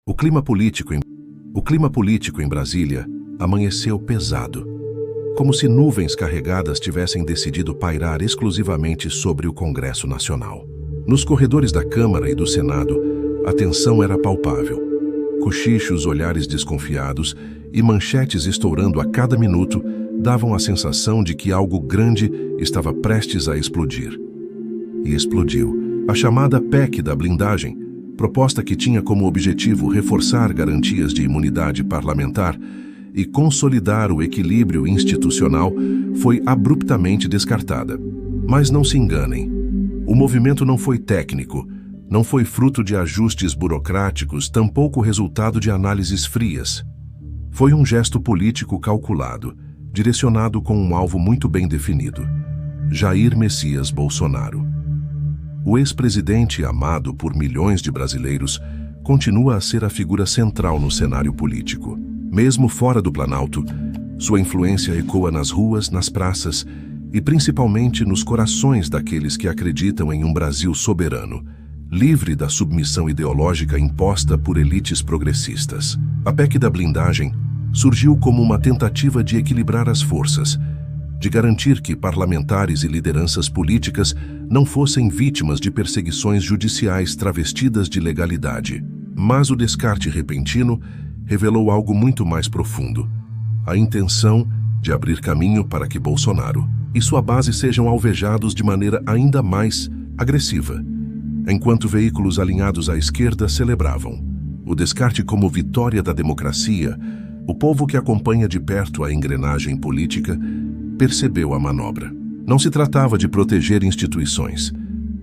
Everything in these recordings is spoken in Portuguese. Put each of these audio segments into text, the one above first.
O clima político em Brasília amanheceu pesado, como se nuvens carregadas tivessem decidido pairar exclusivamente sobre o Congresso Nacional. Nos corredores da Câmara e do Senado, a tensão era palpável. Cochichos, olhares desconfiados e manchetes estourando a cada minuto davam a sensação de que algo grande estava prestes a explodir. E explodiu. A chamada PEC da blindagem, proposta que tinha como objetivo reforçar garantias de imunidade parlamentar e consolidar o equilíbrio institucional, foi abruptamente descartada. Mas não se enganem, o movimento não foi técnico, não foi fruto de ajustes burocráticos, tampouco resultado de análises frias. Foi um gesto político calculado, direcionado com um alvo muito bem definido: Jair Messias Bolsonaro. O ex-presidente, amado por milhões de brasileiros, continua a ser a figura central no cenário político. Mesmo fora do Planalto, sua influência ecoa nas ruas, nas praças e principalmente nos corações daqueles que acreditam em um Brasil soberano, livre da submissão ideológica imposta por elites progressistas. A PEC da blindagem surgiu como uma tentativa de equilibrar as forças, de garantir que parlamentares e lideranças políticas não fossem vítimas de perseguições judiciais travestidas de legalidade. Mas o descarte repentino revelou algo muito mais profundo: a intenção de abrir caminho para que Bolsonaro e sua base sejam alvejados de maneira ainda mais agressiva, enquanto veículos alinhados à esquerda celebravam o descarte como vitória da democracia. O povo que acompanha de perto a engrenagem política percebeu a manobra. Não se tratava de proteger instituições,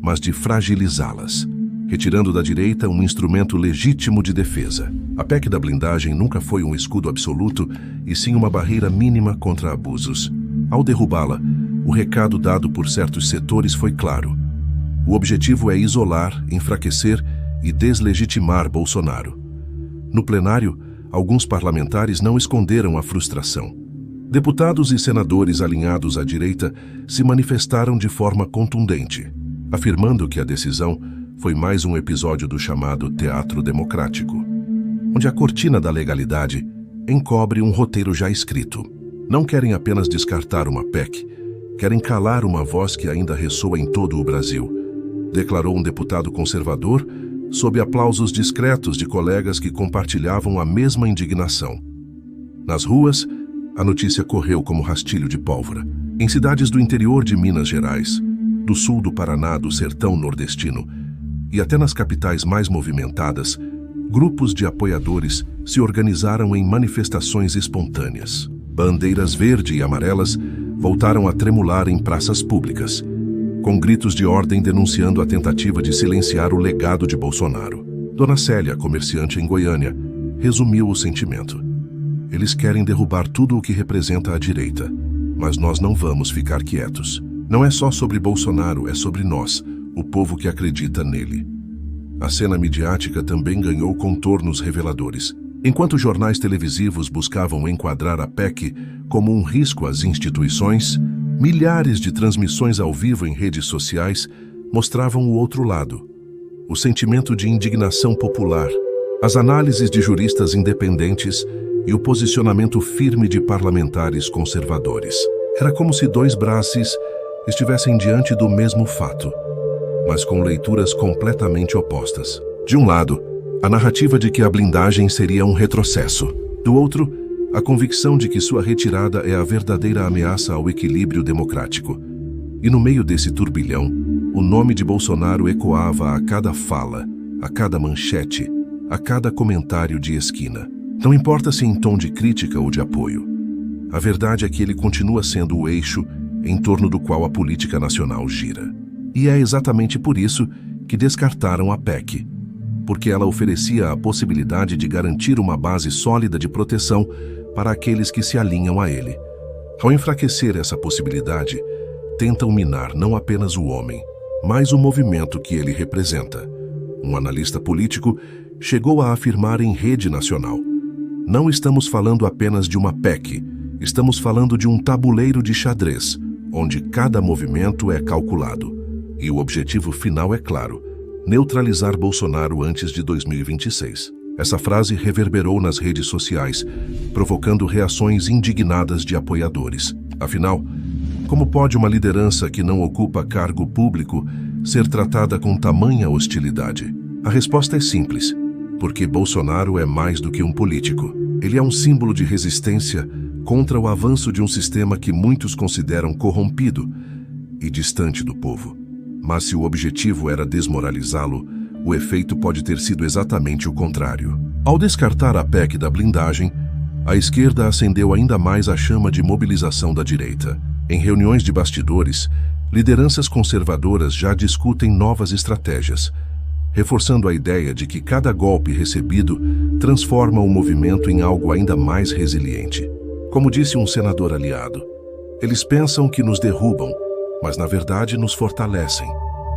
mas de fragilizá-las, retirando da direita um instrumento legítimo de defesa. A PEC da blindagem nunca foi um escudo absoluto, e sim uma barreira mínima contra abusos. Ao derrubá-la, o recado dado por certos setores foi claro: o objetivo é isolar, enfraquecer e deslegitimar Bolsonaro. No plenário, alguns parlamentares não esconderam a frustração. Deputados e senadores alinhados à direita se manifestaram de forma contundente, afirmando que a decisão foi mais um episódio do chamado teatro democrático, onde a cortina da legalidade encobre um roteiro já escrito. Não querem apenas descartar uma PEC, querem calar uma voz que ainda ressoa em todo o Brasil, declarou um deputado conservador, sob aplausos discretos de colegas que compartilhavam a mesma indignação. Nas ruas, a notícia correu como rastilho de pólvora. Em cidades do interior de Minas Gerais, do sul do Paraná, do sertão nordestino e até nas capitais mais movimentadas, grupos de apoiadores se organizaram em manifestações espontâneas. Bandeiras verde e amarelas voltaram a tremular em praças públicas, com gritos de ordem denunciando a tentativa de silenciar o legado de Bolsonaro. Dona Célia, comerciante em Goiânia, resumiu o sentimento: eles querem derrubar tudo o que representa a direita, mas nós não vamos ficar quietos. Não é só sobre Bolsonaro, é sobre nós, o povo que acredita nele. A cena midiática também ganhou contornos reveladores. Enquanto jornais televisivos buscavam enquadrar a PEC como um risco às instituições, milhares de transmissões ao vivo em redes sociais mostravam o outro lado: o sentimento de indignação popular, as análises de juristas independentes e o posicionamento firme de parlamentares conservadores. Era como se dois braços estivessem diante do mesmo fato, mas com leituras completamente opostas. De um lado, a narrativa de que a blindagem seria um retrocesso. Do outro, a convicção de que sua retirada é a verdadeira ameaça ao equilíbrio democrático. E no meio desse turbilhão, o nome de Bolsonaro ecoava a cada fala, a cada manchete, a cada comentário de esquina. Não importa se em tom de crítica ou de apoio. A verdade é que ele continua sendo o eixo em torno do qual a política nacional gira. E é exatamente por isso que descartaram a PEC, porque ela oferecia a possibilidade de garantir uma base sólida de proteção para aqueles que se alinham a ele. Ao enfraquecer essa possibilidade, tentam minar não apenas o homem, mas o movimento que ele representa. Um analista político chegou a afirmar em rede nacional: não estamos falando apenas de uma PEC, estamos falando de um tabuleiro de xadrez, onde cada movimento é calculado. E o objetivo final é claro: neutralizar Bolsonaro antes de 2026. Essa frase reverberou nas redes sociais, provocando reações indignadas de apoiadores. Afinal, como pode uma liderança que não ocupa cargo público ser tratada com tamanha hostilidade? A resposta é simples: porque Bolsonaro é mais do que um político. Ele é um símbolo de resistência contra o avanço de um sistema que muitos consideram corrompido e distante do povo. Mas se o objetivo era desmoralizá-lo, o efeito pode ter sido exatamente o contrário. Ao descartar a PEC da blindagem, a esquerda acendeu ainda mais a chama de mobilização da direita. Em reuniões de bastidores, lideranças conservadoras já discutem novas estratégias, reforçando a ideia de que cada golpe recebido transforma o movimento em algo ainda mais resiliente. Como disse um senador aliado, eles pensam que nos derrubam, mas na verdade nos fortalecem.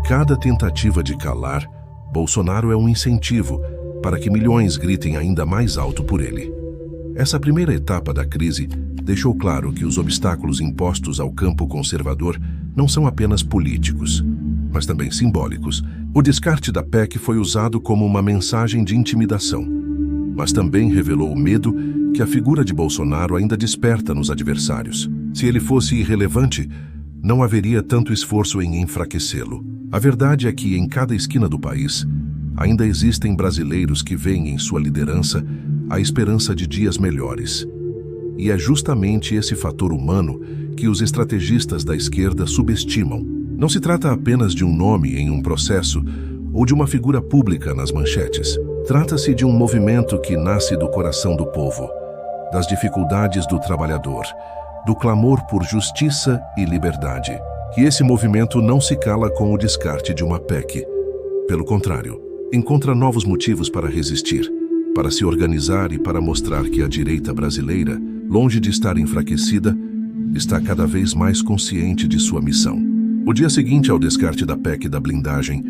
Cada tentativa de calar Bolsonaro é um incentivo para que milhões gritem ainda mais alto por ele. Essa primeira etapa da crise deixou claro que os obstáculos impostos ao campo conservador não são apenas políticos, mas também simbólicos. O descarte da PEC foi usado como uma mensagem de intimidação, mas também revelou o medo que a figura de Bolsonaro ainda desperta nos adversários. Se ele fosse irrelevante, não haveria tanto esforço em enfraquecê-lo. A verdade é que em cada esquina do país, ainda existem brasileiros que veem em sua liderança a esperança de dias melhores. E é justamente esse fator humano que os estrategistas da esquerda subestimam. Não se trata apenas de um nome em um processo ou de uma figura pública nas manchetes. Trata-se de um movimento que nasce do coração do povo, das dificuldades do trabalhador, do clamor por justiça e liberdade. E esse movimento não se cala com o descarte de uma PEC. Pelo contrário, encontra novos motivos para resistir, para se organizar e para mostrar que a direita brasileira, longe de estar enfraquecida, está cada vez mais consciente de sua missão. O dia seguinte ao descarte da PEC da blindagem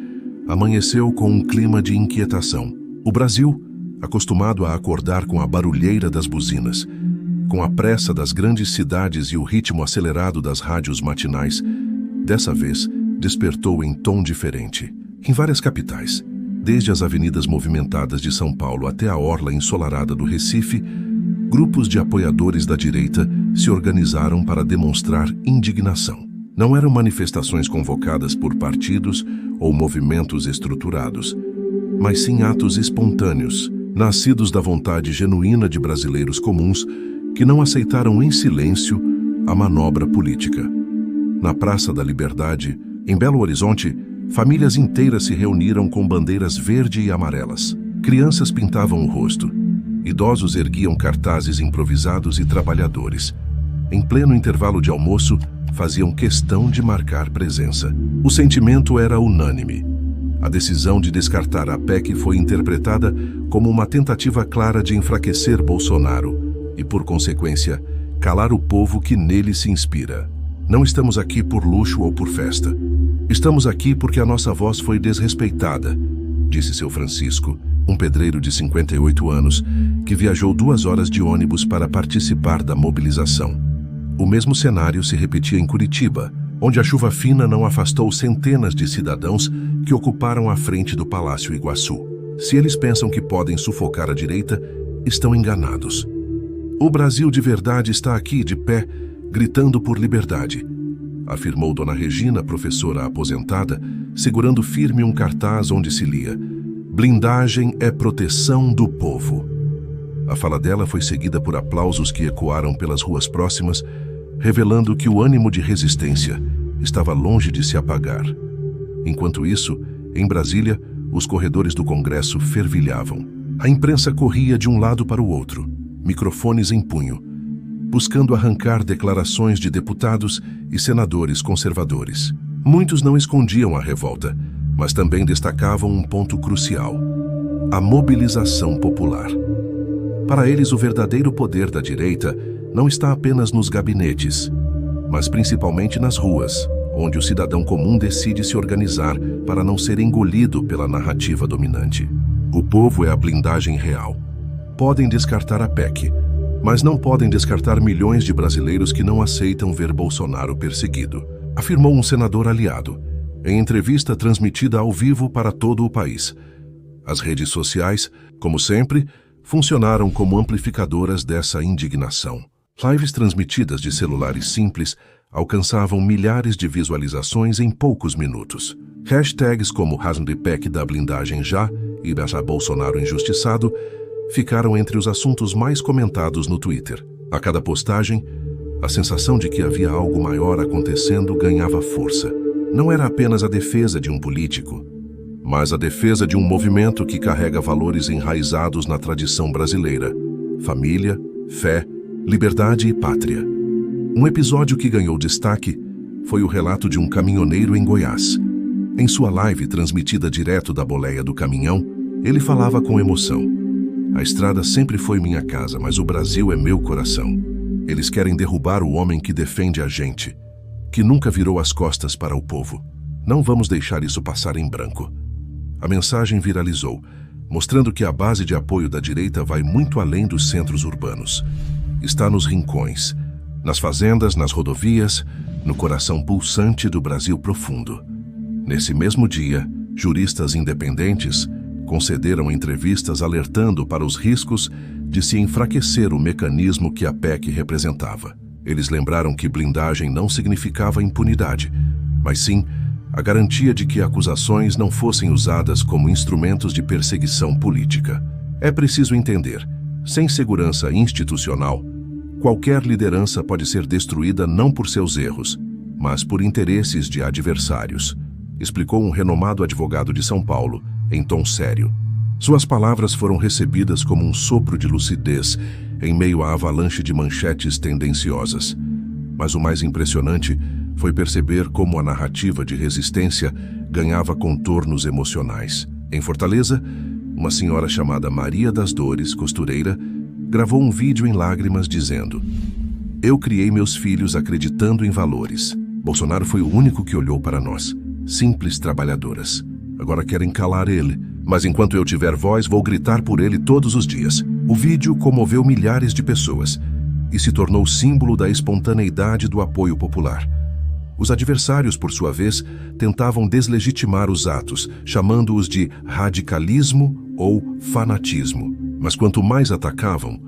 amanheceu com um clima de inquietação. O Brasil, acostumado a acordar com a barulheira das buzinas, com a pressa das grandes cidades e o ritmo acelerado das rádios matinais, dessa vez despertou em tom diferente. Em várias capitais, desde as avenidas movimentadas de São Paulo até a orla ensolarada do Recife, grupos de apoiadores da direita se organizaram para demonstrar indignação. Não eram manifestações convocadas por partidos ou movimentos estruturados, mas sim atos espontâneos, nascidos da vontade genuína de brasileiros comuns que não aceitaram em silêncio a manobra política. Na Praça da Liberdade, em Belo Horizonte, famílias inteiras se reuniram com bandeiras verde e amarelas. Crianças pintavam o rosto. Idosos erguiam cartazes improvisados e trabalhadores, em pleno intervalo de almoço, faziam questão de marcar presença. O sentimento era unânime. A decisão de descartar a PEC foi interpretada como uma tentativa clara de enfraquecer Bolsonaro e, por consequência, calar o povo que nele se inspira. Não estamos aqui por luxo ou por festa. Estamos aqui porque a nossa voz foi desrespeitada, disse seu Francisco, um pedreiro de 58 anos, que viajou 2 horas de ônibus para participar da mobilização. O mesmo cenário se repetia em Curitiba, onde a chuva fina não afastou centenas de cidadãos que ocuparam a frente do Palácio Iguaçu. Se eles pensam que podem sufocar a direita, estão enganados. O Brasil de verdade está aqui, de pé, gritando por liberdade, afirmou Dona Regina, professora aposentada, segurando firme um cartaz onde se lia: "Blindagem é proteção do povo". A fala dela foi seguida por aplausos que ecoaram pelas ruas próximas, revelando que o ânimo de resistência estava longe de se apagar. Enquanto isso, em Brasília, os corredores do Congresso fervilhavam. A imprensa corria de um lado para o outro, microfones em punho, buscando arrancar declarações de deputados e senadores conservadores. Muitos não escondiam a revolta, mas também destacavam um ponto crucial: a mobilização popular. Para eles, o verdadeiro poder da direita não está apenas nos gabinetes, mas principalmente nas ruas, onde o cidadão comum decide se organizar para não ser engolido pela narrativa dominante. O povo é a blindagem real. Podem descartar a PEC, mas não podem descartar milhões de brasileiros que não aceitam ver Bolsonaro perseguido, afirmou um senador aliado, em entrevista transmitida ao vivo para todo o país. As redes sociais, como sempre, funcionaram como amplificadoras dessa indignação. Lives transmitidas de celulares simples alcançavam milhares de visualizações em poucos minutos. Hashtags como #PEC da blindagem já e #Bolsonaro injustiçado ficaram entre os assuntos mais comentados no Twitter. A cada postagem, a sensação de que havia algo maior acontecendo ganhava força. Não era apenas a defesa de um político, mas a defesa de um movimento que carrega valores enraizados na tradição brasileira: família, fé, liberdade e pátria. Um episódio que ganhou destaque foi o relato de um caminhoneiro em Goiás. Em sua live transmitida direto da boleia do caminhão, ele falava com emoção: "A estrada sempre foi minha casa, mas o Brasil é meu coração. Eles querem derrubar o homem que defende a gente, que nunca virou as costas para o povo. Não vamos deixar isso passar em branco." A mensagem viralizou, mostrando que a base de apoio da direita vai muito além dos centros urbanos. Está nos rincões, nas fazendas, nas rodovias, no coração pulsante do Brasil profundo. Nesse mesmo dia, juristas independentes concederam entrevistas alertando para os riscos de se enfraquecer o mecanismo que a PEC representava. Eles lembraram que blindagem não significava impunidade, mas sim a garantia de que acusações não fossem usadas como instrumentos de perseguição política. É preciso entender, sem segurança institucional, qualquer liderança pode ser destruída não por seus erros, mas por interesses de adversários, explicou um renomado advogado de São Paulo, em tom sério. Suas palavras foram recebidas como um sopro de lucidez em meio à avalanche de manchetes tendenciosas. Mas o mais impressionante foi perceber como a narrativa de resistência ganhava contornos emocionais. Em Fortaleza, uma senhora chamada Maria das Dores, costureira, gravou um vídeo em lágrimas dizendo: "Eu criei meus filhos acreditando em valores. Bolsonaro foi o único que olhou para nós, simples trabalhadoras. Agora querem calar ele, mas enquanto eu tiver voz, vou gritar por ele todos os dias." O vídeo comoveu milhares de pessoas e se tornou símbolo da espontaneidade do apoio popular. Os adversários, por sua vez, tentavam deslegitimar os atos, chamando-os de radicalismo ou fanatismo. Mas quanto mais atacavam,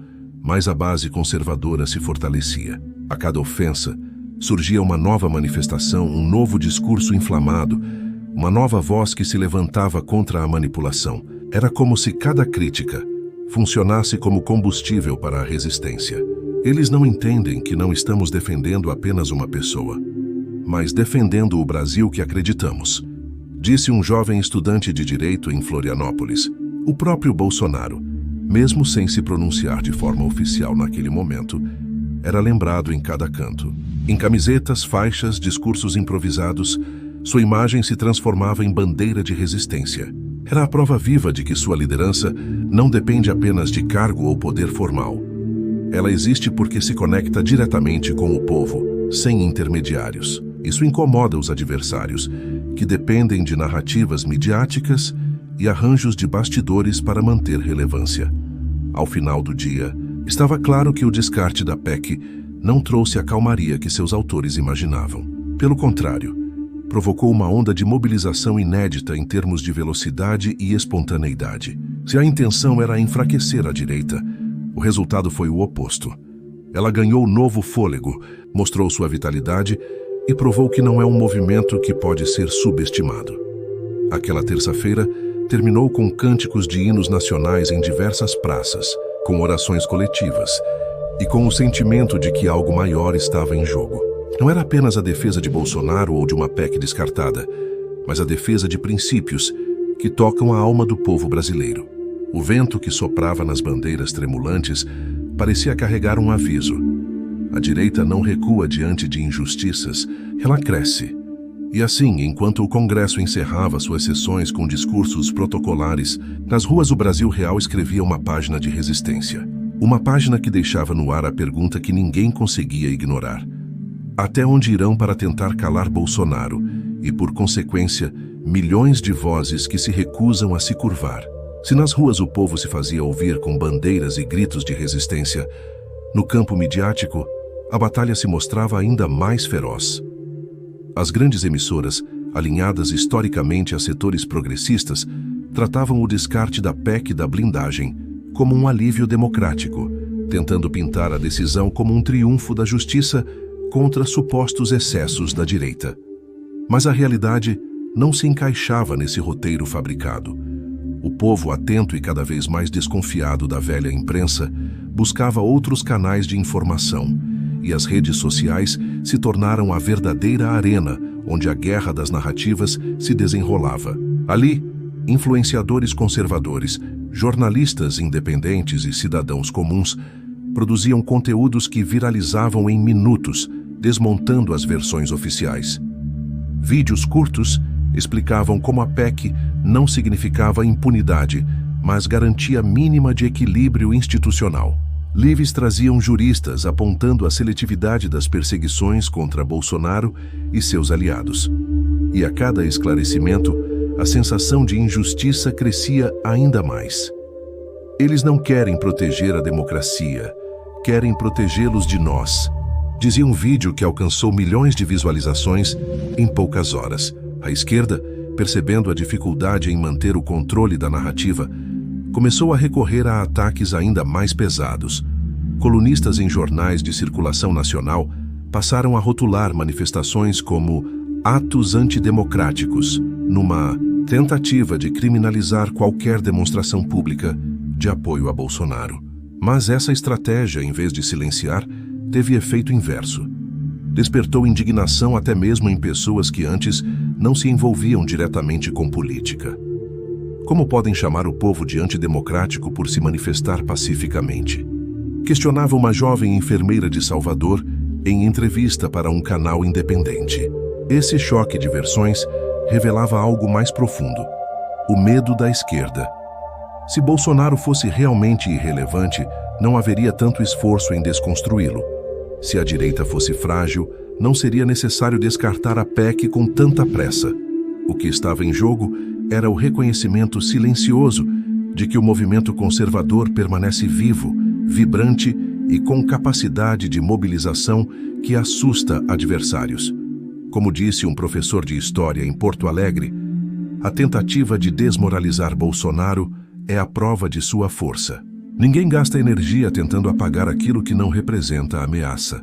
mais a base conservadora se fortalecia. A cada ofensa, surgia uma nova manifestação, um novo discurso inflamado, uma nova voz que se levantava contra a manipulação. Era como se cada crítica funcionasse como combustível para a resistência. Eles não entendem que não estamos defendendo apenas uma pessoa, mas defendendo o Brasil que acreditamos, disse um jovem estudante de direito em Florianópolis. O próprio Bolsonaro, mesmo sem se pronunciar de forma oficial naquele momento, era lembrado em cada canto. Em camisetas, faixas, discursos improvisados, sua imagem se transformava em bandeira de resistência. Era a prova viva de que sua liderança não depende apenas de cargo ou poder formal. Ela existe porque se conecta diretamente com o povo, sem intermediários. Isso incomoda os adversários, que dependem de narrativas midiáticas e arranjos de bastidores para manter relevância. Ao final do dia, estava claro que o descarte da PEC não trouxe a calmaria que seus autores imaginavam. Pelo contrário, provocou uma onda de mobilização inédita em termos de velocidade e espontaneidade. Se a intenção era enfraquecer a direita, o resultado foi o oposto. Ela ganhou novo fôlego, mostrou sua vitalidade e provou que não é um movimento que pode ser subestimado. Aquela terça-feira terminou com cânticos de hinos nacionais em diversas praças, com orações coletivas e com o sentimento de que algo maior estava em jogo. Não era apenas a defesa de Bolsonaro ou de uma PEC descartada, mas a defesa de princípios que tocam a alma do povo brasileiro. O vento que soprava nas bandeiras tremulantes parecia carregar um aviso. A direita não recua diante de injustiças, ela cresce. E assim, enquanto o Congresso encerrava suas sessões com discursos protocolares, nas ruas o Brasil real escrevia uma página de resistência. Uma página que deixava no ar a pergunta que ninguém conseguia ignorar: até onde irão para tentar calar Bolsonaro e, por consequência, milhões de vozes que se recusam a se curvar? Se nas ruas o povo se fazia ouvir com bandeiras e gritos de resistência, no campo midiático, a batalha se mostrava ainda mais feroz. As grandes emissoras, alinhadas historicamente a setores progressistas, tratavam o descarte da PEC da blindagem como um alívio democrático, tentando pintar a decisão como um triunfo da justiça contra supostos excessos da direita. Mas a realidade não se encaixava nesse roteiro fabricado. O povo, atento e cada vez mais desconfiado da velha imprensa, buscava outros canais de informação, e as redes sociais se tornaram a verdadeira arena onde a guerra das narrativas se desenrolava. Ali, influenciadores conservadores, jornalistas independentes e cidadãos comuns produziam conteúdos que viralizavam em minutos, desmontando as versões oficiais. Vídeos curtos explicavam como a PEC não significava impunidade, mas garantia mínima de equilíbrio institucional. Lives traziam juristas apontando a seletividade das perseguições contra Bolsonaro e seus aliados. E a cada esclarecimento, a sensação de injustiça crescia ainda mais. Eles não querem proteger a democracia, querem protegê-los de nós, dizia um vídeo que alcançou milhões de visualizações em poucas horas. A esquerda, percebendo a dificuldade em manter o controle da narrativa, começou a recorrer a ataques ainda mais pesados. Colunistas em jornais de circulação nacional passaram a rotular manifestações como atos antidemocráticos, numa tentativa de criminalizar qualquer demonstração pública de apoio a Bolsonaro. Mas essa estratégia, em vez de silenciar, teve efeito inverso. Despertou indignação até mesmo em pessoas que antes não se envolviam diretamente com política. Como podem chamar o povo de antidemocrático por se manifestar pacificamente? Questionava uma jovem enfermeira de Salvador em entrevista para um canal independente. Esse choque de versões revelava algo mais profundo: o medo da esquerda. Se Bolsonaro fosse realmente irrelevante, não haveria tanto esforço em desconstruí-lo. Se a direita fosse frágil, não seria necessário descartar a PEC com tanta pressa. O que estava em jogo era o reconhecimento silencioso de que o movimento conservador permanece vivo, vibrante e com capacidade de mobilização que assusta adversários. Como disse um professor de história em Porto Alegre, a tentativa de desmoralizar Bolsonaro é a prova de sua força. Ninguém gasta energia tentando apagar aquilo que não representa a ameaça.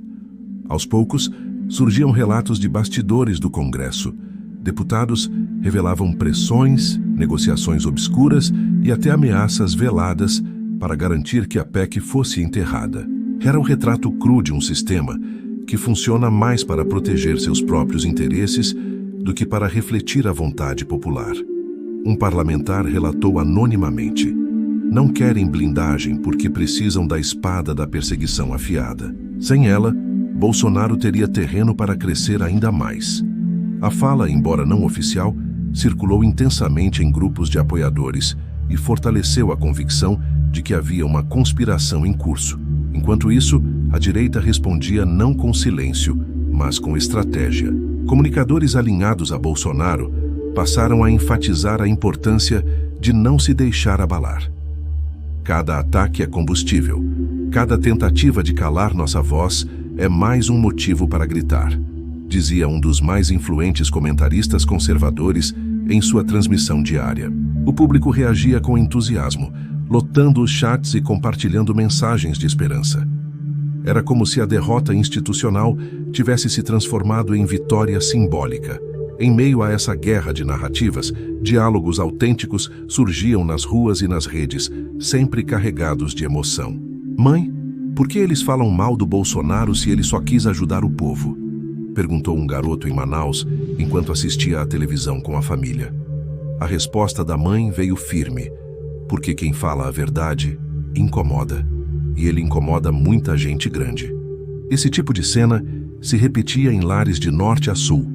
Aos poucos, surgiam relatos de bastidores do Congresso. Deputados revelavam pressões, negociações obscuras e até ameaças veladas para garantir que a PEC fosse enterrada. Era o retrato cru de um sistema que funciona mais para proteger seus próprios interesses do que para refletir a vontade popular. Um parlamentar relatou anonimamente: não querem blindagem porque precisam da espada da perseguição afiada. Sem ela, Bolsonaro teria terreno para crescer ainda mais. A fala, embora não oficial, circulou intensamente em grupos de apoiadores e fortaleceu a convicção de que havia uma conspiração em curso. Enquanto isso, a direita respondia não com silêncio, mas com estratégia. Comunicadores alinhados a Bolsonaro passaram a enfatizar a importância de não se deixar abalar. Cada ataque é combustível. Cada tentativa de calar nossa voz é mais um motivo para gritar, dizia um dos mais influentes comentaristas conservadores em sua transmissão diária. O público reagia com entusiasmo, lotando os chats e compartilhando mensagens de esperança. Era como se a derrota institucional tivesse se transformado em vitória simbólica. Em meio a essa guerra de narrativas, diálogos autênticos surgiam nas ruas e nas redes, sempre carregados de emoção. Mãe, por que eles falam mal do Bolsonaro se ele só quis ajudar o povo? Perguntou um garoto em Manaus enquanto assistia à televisão com a família. A resposta da mãe veio firme: porque quem fala a verdade incomoda, e ele incomoda muita gente grande. Esse tipo de cena se repetia em lares de norte a sul,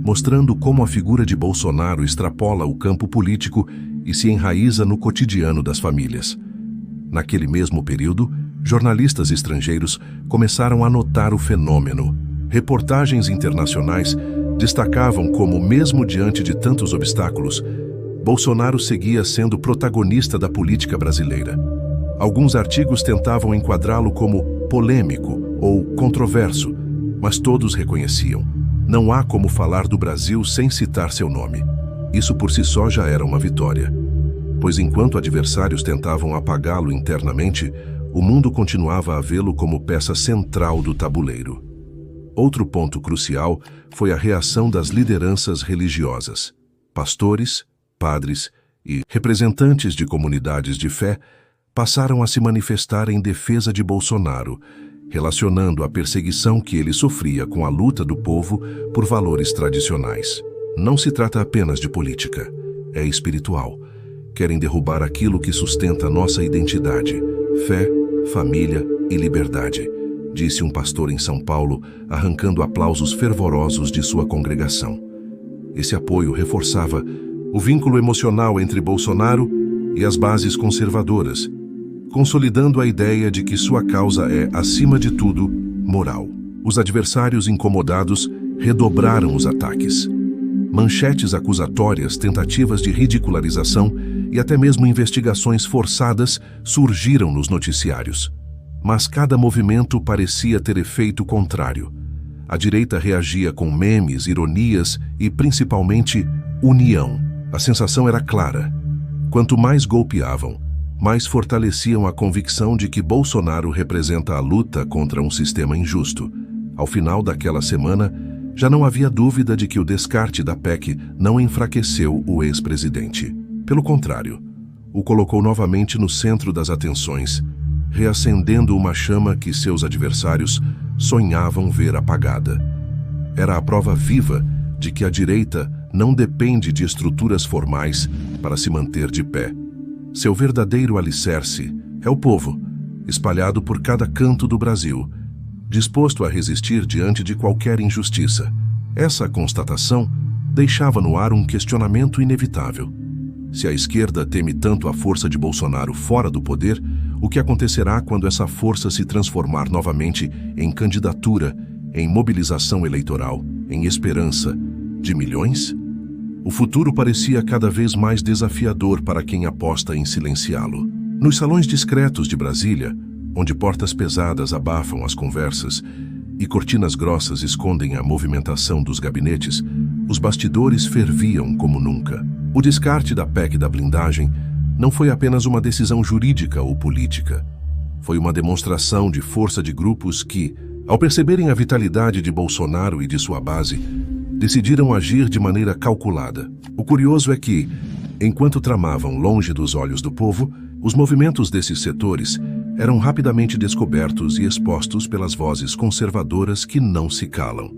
mostrando como a figura de Bolsonaro extrapola o campo político e se enraiza no cotidiano das famílias. Naquele mesmo período, jornalistas estrangeiros começaram a notar o fenômeno. Reportagens internacionais destacavam como, mesmo diante de tantos obstáculos, Bolsonaro seguia sendo protagonista da política brasileira. Alguns artigos tentavam enquadrá-lo como polêmico ou controverso, mas todos reconheciam: não há como falar do Brasil sem citar seu nome. Isso por si só já era uma vitória. pois enquanto adversários tentavam apagá-lo internamente, o mundo continuava a vê-lo como peça central do tabuleiro. Outro ponto crucial foi a reação das lideranças religiosas. Pastores, padres e representantes de comunidades de fé passaram a se manifestar em defesa de Bolsonaro, relacionando a perseguição que ele sofria com a luta do povo por valores tradicionais. Não se trata apenas de política, é espiritual. Querem derrubar aquilo que sustenta nossa identidade, fé, família e liberdade, disse um pastor em São Paulo, arrancando aplausos fervorosos de sua congregação. Esse apoio reforçava o vínculo emocional entre Bolsonaro e as bases conservadoras, consolidando a ideia de que sua causa é, acima de tudo, moral. Os adversários incomodados redobraram os ataques. Manchetes acusatórias, tentativas de ridicularização e até mesmo investigações forçadas surgiram nos noticiários. Mas cada movimento parecia ter efeito contrário. A direita reagia com memes, ironias e, principalmente, união. A sensação era clara. Quanto mais golpeavam, mais fortaleciam a convicção de que Bolsonaro representa a luta contra um sistema injusto. Ao final daquela semana, já não havia dúvida de que o descarte da PEC não enfraqueceu o ex-presidente. Pelo contrário, o colocou novamente no centro das atenções, reacendendo uma chama que seus adversários sonhavam ver apagada. Era a prova viva de que a direita não depende de estruturas formais para se manter de pé. Seu verdadeiro alicerce é o povo, espalhado por cada canto do Brasil, disposto a resistir diante de qualquer injustiça. Essa constatação deixava no ar um questionamento inevitável. Se a esquerda teme tanto a força de Bolsonaro fora do poder, o que acontecerá quando essa força se transformar novamente em candidatura, em mobilização eleitoral, em esperança de milhões? O futuro parecia cada vez mais desafiador para quem aposta em silenciá-lo. Nos salões discretos de Brasília, onde portas pesadas abafam as conversas e cortinas grossas escondem a movimentação dos gabinetes, os bastidores ferviam como nunca. O descarte da PEC da blindagem não foi apenas uma decisão jurídica ou política. Foi uma demonstração de força de grupos que, ao perceberem a vitalidade de Bolsonaro e de sua base, decidiram agir de maneira calculada. O curioso é que, enquanto tramavam longe dos olhos do povo, os movimentos desses setores eram rapidamente descobertos e expostos pelas vozes conservadoras que não se calam.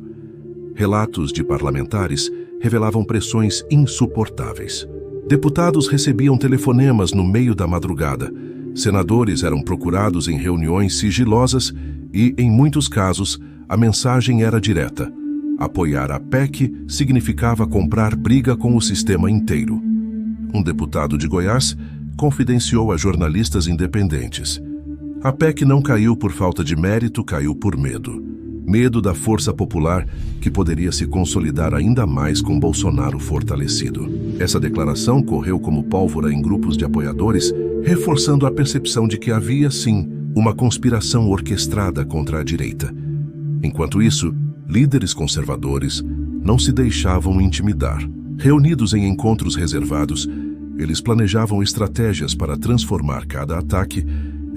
Relatos de parlamentares revelavam pressões insuportáveis. Deputados recebiam telefonemas no meio da madrugada. Senadores eram procurados em reuniões sigilosas e, em muitos casos, a mensagem era direta. Apoiar a PEC significava comprar briga com o sistema inteiro. Um deputado de Goiás confidenciou a jornalistas independentes: a PEC não caiu por falta de mérito, caiu por medo. Medo da força popular que poderia se consolidar ainda mais com Bolsonaro fortalecido. Essa declaração correu como pólvora em grupos de apoiadores, reforçando a percepção de que havia, sim, uma conspiração orquestrada contra a direita. Enquanto isso, líderes conservadores não se deixavam intimidar. Reunidos em encontros reservados, eles planejavam estratégias para transformar cada ataque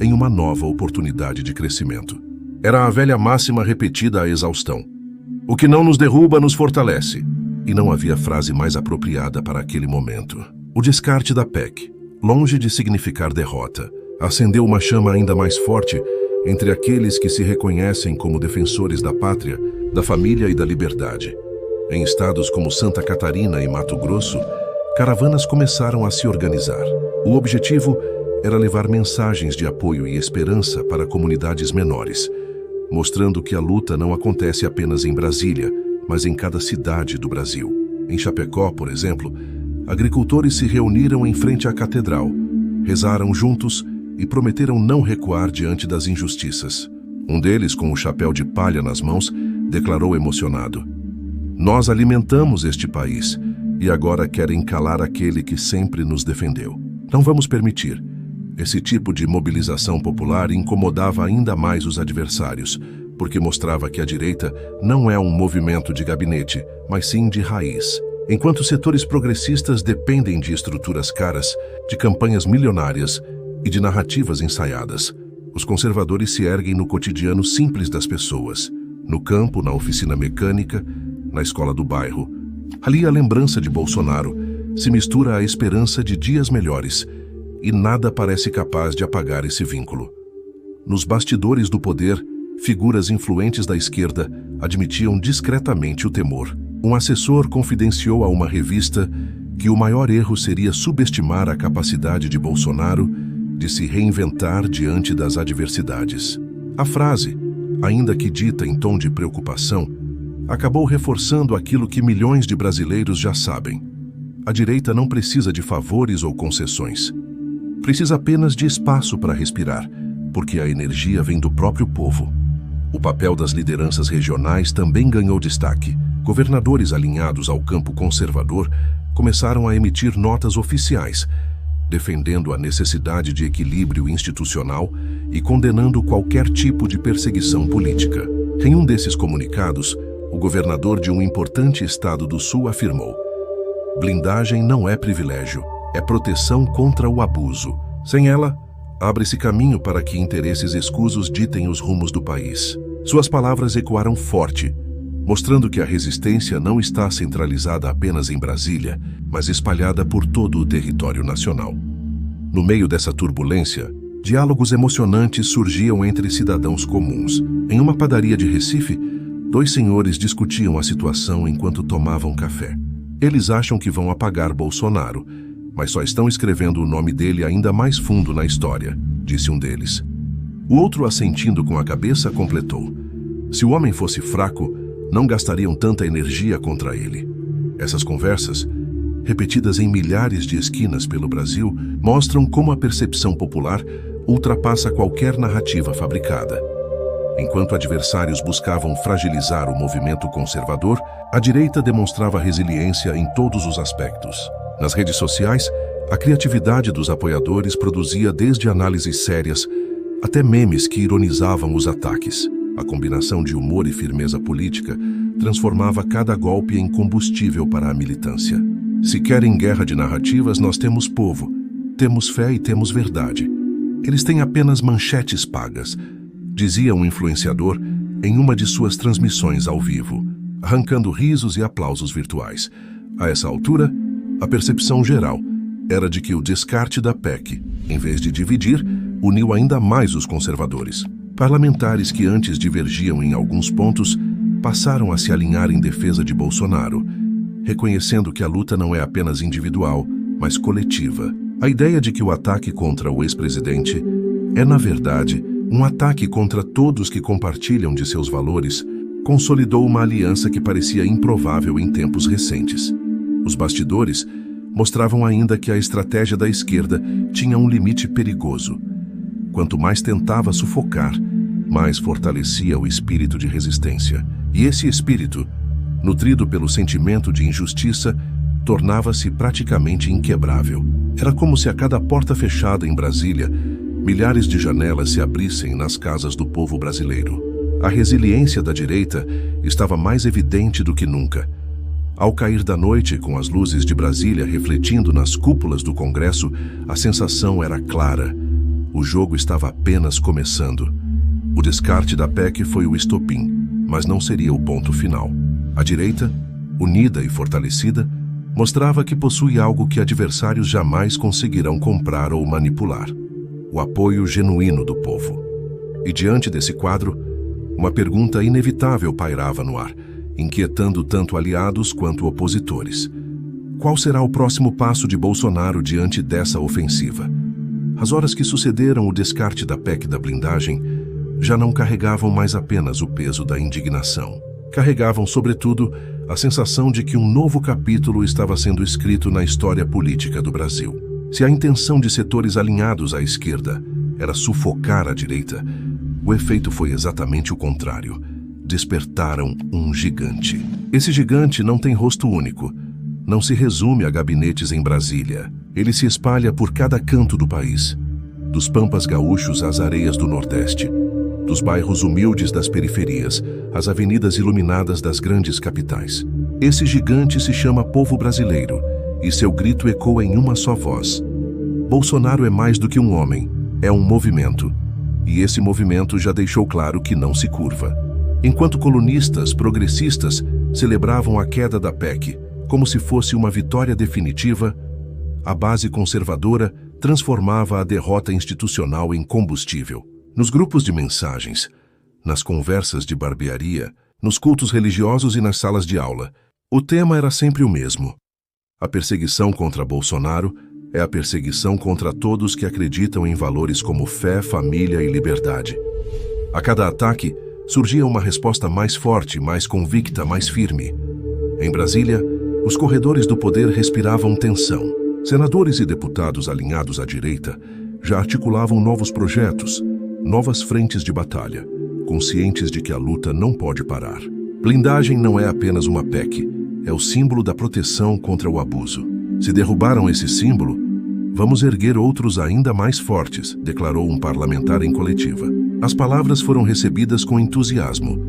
em uma nova oportunidade de crescimento. Era a velha máxima repetida à exaustão: o que não nos derruba nos fortalece. E não havia frase mais apropriada para aquele momento. O descarte da PEC, longe de significar derrota, acendeu uma chama ainda mais forte entre aqueles que se reconhecem como defensores da pátria, da família e da liberdade. Em estados como Santa Catarina e Mato Grosso, caravanas começaram a se organizar. O objetivo era levar mensagens de apoio e esperança para comunidades menores, mostrando que a luta não acontece apenas em Brasília, mas em cada cidade do Brasil. Em Chapecó, por exemplo, agricultores se reuniram em frente à catedral, rezaram juntos e prometeram não recuar diante das injustiças. Um deles, com o chapéu de palha nas mãos, declarou emocionado: nós alimentamos este país e agora querem calar aquele que sempre nos defendeu. Não vamos permitir. Esse tipo de mobilização popular incomodava ainda mais os adversários, porque mostrava que a direita não é um movimento de gabinete, mas sim de raiz. Enquanto setores progressistas dependem de estruturas caras, de campanhas milionárias e de narrativas ensaiadas, os conservadores se erguem no cotidiano simples das pessoas, no campo, na oficina mecânica, na escola do bairro. Ali a lembrança de Bolsonaro se mistura à esperança de dias melhores, e nada parece capaz de apagar esse vínculo. Nos bastidores do poder, figuras influentes da esquerda admitiam discretamente o temor. Um assessor confidenciou a uma revista que o maior erro seria subestimar a capacidade de Bolsonaro de se reinventar diante das adversidades. A frase, ainda que dita em tom de preocupação, acabou reforçando aquilo que milhões de brasileiros já sabem. A direita não precisa de favores ou concessões. Precisa apenas de espaço para respirar, porque a energia vem do próprio povo. O papel das lideranças regionais também ganhou destaque. Governadores alinhados ao campo conservador começaram a emitir notas oficiais, defendendo a necessidade de equilíbrio institucional e condenando qualquer tipo de perseguição política. Em um desses comunicados, o governador de um importante estado do Sul afirmou: "Blindagem não é privilégio, é proteção contra o abuso. Sem ela, abre-se caminho para que interesses escusos ditem os rumos do país." Suas palavras ecoaram forte, mostrando que a resistência não está centralizada apenas em Brasília, mas espalhada por todo o território nacional. No meio dessa turbulência, diálogos emocionantes surgiam entre cidadãos comuns. Em uma padaria de Recife, dois senhores discutiam a situação enquanto tomavam café. Eles acham que vão apagar Bolsonaro, mas só estão escrevendo o nome dele ainda mais fundo na história, disse um deles. O outro, assentindo com a cabeça, completou: "Se o homem fosse fraco, não gastariam tanta energia contra ele." Essas conversas, repetidas em milhares de esquinas pelo Brasil, mostram como a percepção popular ultrapassa qualquer narrativa fabricada. Enquanto adversários buscavam fragilizar o movimento conservador, a direita demonstrava resiliência em todos os aspectos. Nas redes sociais, a criatividade dos apoiadores produzia desde análises sérias até memes que ironizavam os ataques. A combinação de humor e firmeza política transformava cada golpe em combustível para a militância. Se querem guerra de narrativas, nós temos povo, temos fé e temos verdade. Eles têm apenas manchetes pagas, dizia um influenciador em uma de suas transmissões ao vivo, arrancando risos e aplausos virtuais. A essa altura, a percepção geral era de que o descarte da PEC, em vez de dividir, uniu ainda mais os conservadores. Parlamentares que antes divergiam em alguns pontos passaram a se alinhar em defesa de Bolsonaro, reconhecendo que a luta não é apenas individual, mas coletiva. A ideia de que o ataque contra o ex-presidente é, na verdade, um ataque contra todos que compartilham de seus valores, consolidou uma aliança que parecia improvável em tempos recentes. Os bastidores mostravam ainda que a estratégia da esquerda tinha um limite perigoso. Quanto mais tentava sufocar, mais fortalecia o espírito de resistência. E esse espírito, nutrido pelo sentimento de injustiça, tornava-se praticamente inquebrável. Era como se a cada porta fechada em Brasília, milhares de janelas se abrissem nas casas do povo brasileiro. A resiliência da direita estava mais evidente do que nunca. Ao cair da noite, com as luzes de Brasília refletindo nas cúpulas do Congresso, a sensação era clara. O jogo estava apenas começando. O descarte da PEC foi o estopim, mas não seria o ponto final. A direita, unida e fortalecida, mostrava que possui algo que adversários jamais conseguirão comprar ou manipular: o apoio genuíno do povo. E diante desse quadro, uma pergunta inevitável pairava no ar, inquietando tanto aliados quanto opositores. Qual será o próximo passo de Bolsonaro diante dessa ofensiva? As horas que sucederam o descarte da PEC da blindagem já não carregavam mais apenas o peso da indignação. Carregavam, sobretudo, a sensação de que um novo capítulo estava sendo escrito na história política do Brasil. Se a intenção de setores alinhados à esquerda era sufocar a direita, o efeito foi exatamente o contrário. Despertaram um gigante. Esse gigante não tem rosto único. Não se resume a gabinetes em Brasília. Ele se espalha por cada canto do país. Dos pampas gaúchos às areias do Nordeste. Dos bairros humildes das periferias às avenidas iluminadas das grandes capitais. Esse gigante se chama povo brasileiro e seu grito ecoa em uma só voz. Bolsonaro é mais do que um homem, é um movimento. E esse movimento já deixou claro que não se curva. Enquanto colunistas, progressistas celebravam a queda da PEC como se fosse uma vitória definitiva, a base conservadora transformava a derrota institucional em combustível. Nos grupos de mensagens, nas conversas de barbearia, nos cultos religiosos e nas salas de aula, o tema era sempre o mesmo. A perseguição contra Bolsonaro é a perseguição contra todos que acreditam em valores como fé, família e liberdade. A cada ataque, surgia uma resposta mais forte, mais convicta, mais firme. Em Brasília, os corredores do poder respiravam tensão. Senadores e deputados alinhados à direita já articulavam novos projetos, novas frentes de batalha, conscientes de que a luta não pode parar. Blindagem não é apenas uma PEC, é o símbolo da proteção contra o abuso. Se derrubaram esse símbolo, vamos erguer outros ainda mais fortes, declarou um parlamentar em coletiva. As palavras foram recebidas com entusiasmo,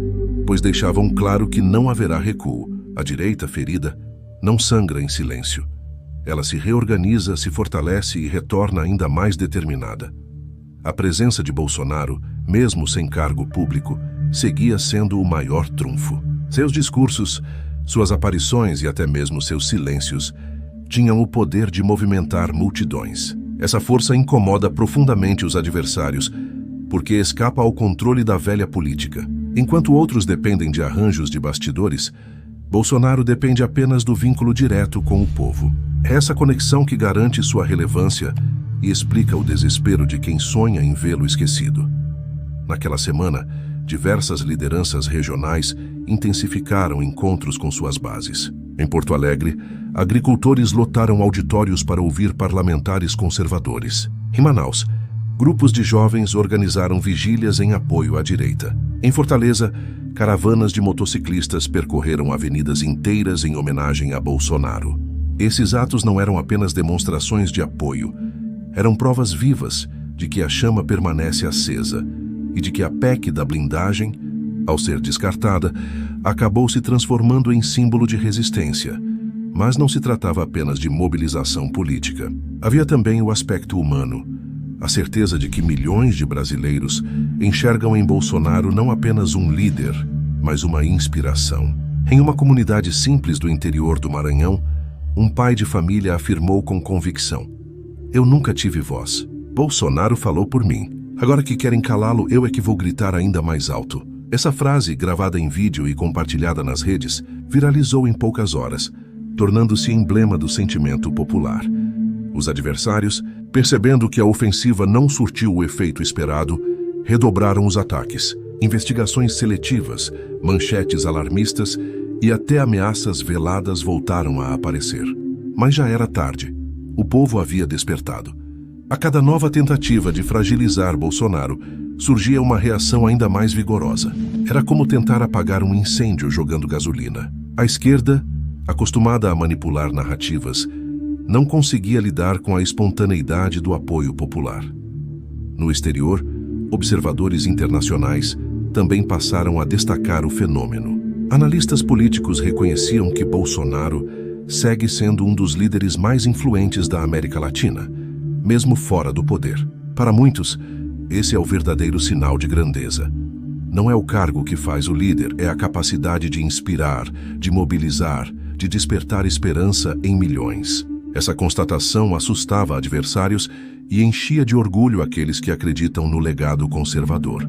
pois deixavam claro que não haverá recuo. A direita ferida não sangra em silêncio. Ela se reorganiza, se fortalece e retorna ainda mais determinada. A presença de Bolsonaro, mesmo sem cargo público, seguia sendo o maior trunfo. Seus discursos, suas aparições e até mesmo seus silêncios tinham o poder de movimentar multidões. Essa força incomoda profundamente os adversários, porque escapa ao controle da velha política. Enquanto outros dependem de arranjos de bastidores, Bolsonaro depende apenas do vínculo direto com o povo. É essa conexão que garante sua relevância e explica o desespero de quem sonha em vê-lo esquecido. Naquela semana, diversas lideranças regionais intensificaram encontros com suas bases. Em Porto Alegre, agricultores lotaram auditórios para ouvir parlamentares conservadores. Em Manaus, grupos de jovens organizaram vigílias em apoio à direita. Em Fortaleza, caravanas de motociclistas percorreram avenidas inteiras em homenagem a Bolsonaro. Esses atos não eram apenas demonstrações de apoio, eram provas vivas de que a chama permanece acesa e de que a PEC da blindagem, ao ser descartada, acabou se transformando em símbolo de resistência. Mas não se tratava apenas de mobilização política. Havia também o aspecto humano, a certeza de que milhões de brasileiros enxergam em Bolsonaro não apenas um líder, mas uma inspiração. Em uma comunidade simples do interior do Maranhão, um pai de família afirmou com convicção: "Eu nunca tive voz. Bolsonaro falou por mim. Agora que querem calá-lo, eu é que vou gritar ainda mais alto." Essa frase, gravada em vídeo e compartilhada nas redes, viralizou em poucas horas, tornando-se emblema do sentimento popular. Os adversários, percebendo que a ofensiva não surtiu o efeito esperado, redobraram os ataques. Investigações seletivas, manchetes alarmistas e até ameaças veladas voltaram a aparecer. Mas já era tarde. O povo havia despertado. A cada nova tentativa de fragilizar Bolsonaro, surgia uma reação ainda mais vigorosa. Era como tentar apagar um incêndio jogando gasolina. A esquerda, acostumada a manipular narrativas, não conseguia lidar com a espontaneidade do apoio popular. No exterior, observadores internacionais também passaram a destacar o fenômeno. Analistas políticos reconheciam que Bolsonaro segue sendo um dos líderes mais influentes da América Latina, mesmo fora do poder. Para muitos, esse é o verdadeiro sinal de grandeza. Não é o cargo que faz o líder, é a capacidade de inspirar, de mobilizar, de despertar esperança em milhões. Essa constatação assustava adversários e enchia de orgulho aqueles que acreditam no legado conservador.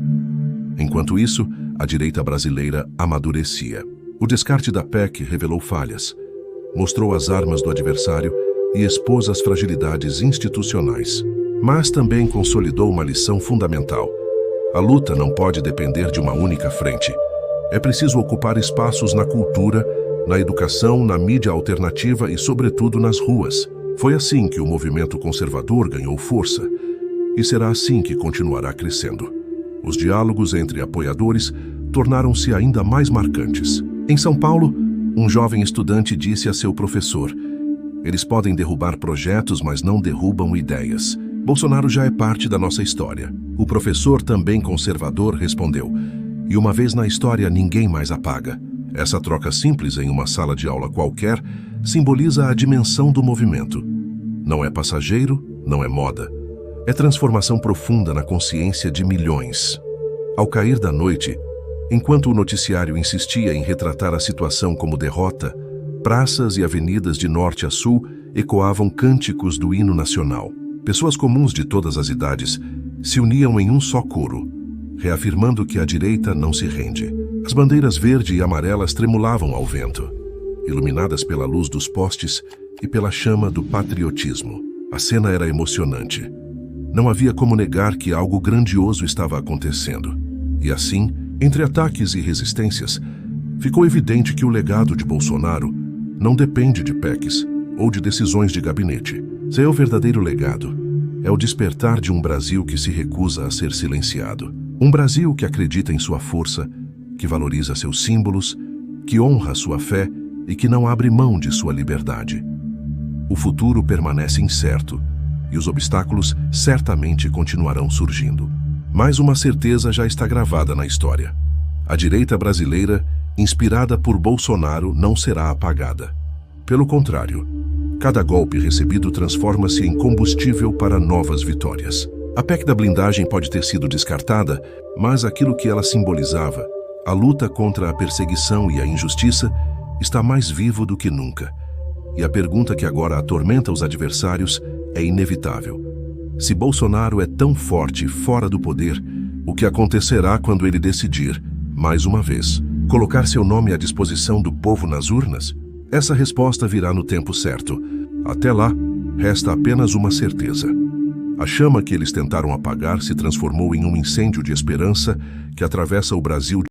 Enquanto isso, a direita brasileira amadurecia. O descarte da PEC revelou falhas, mostrou as armas do adversário e expôs as fragilidades institucionais. Mas também consolidou uma lição fundamental. A luta não pode depender de uma única frente. É preciso ocupar espaços na cultura, na educação, na mídia alternativa e, sobretudo, nas ruas. Foi assim que o movimento conservador ganhou força, e será assim que continuará crescendo. Os diálogos entre apoiadores tornaram-se ainda mais marcantes. Em São Paulo, um jovem estudante disse a seu professor: "Eles podem derrubar projetos, mas não derrubam ideias. Bolsonaro já é parte da nossa história." O professor, também conservador, respondeu: "E uma vez na história, ninguém mais apaga. Essa troca simples em uma sala de aula qualquer simboliza a dimensão do movimento. Não é passageiro, não é moda. É transformação profunda na consciência de milhões. Ao cair da noite, enquanto o noticiário insistia em retratar a situação como derrota, praças e avenidas de norte a sul ecoavam cânticos do hino nacional. Pessoas comuns de todas as idades se uniam em um só coro, reafirmando que a direita não se rende. As bandeiras verde e amarelas tremulavam ao vento, iluminadas pela luz dos postes e pela chama do patriotismo. A cena era emocionante. Não havia como negar que algo grandioso estava acontecendo. E assim, entre ataques e resistências, ficou evidente que o legado de Bolsonaro não depende de PECs ou de decisões de gabinete. Seu verdadeiro legado é o despertar de um Brasil que se recusa a ser silenciado. Um Brasil que acredita em sua força, que valoriza seus símbolos, que honra sua fé e que não abre mão de sua liberdade. O futuro permanece incerto e os obstáculos certamente continuarão surgindo. Mas uma certeza já está gravada na história. A direita brasileira, inspirada por Bolsonaro, não será apagada. Pelo contrário, cada golpe recebido transforma-se em combustível para novas vitórias. A PEC da blindagem pode ter sido descartada, mas aquilo que ela simbolizava, a luta contra a perseguição e a injustiça, está mais vivo do que nunca. E a pergunta que agora atormenta os adversários é inevitável. Se Bolsonaro é tão forte fora do poder, o que acontecerá quando ele decidir, mais uma vez, colocar seu nome à disposição do povo nas urnas? Essa resposta virá no tempo certo. Até lá, resta apenas uma certeza. A chama que eles tentaram apagar se transformou em um incêndio de esperança que atravessa o Brasil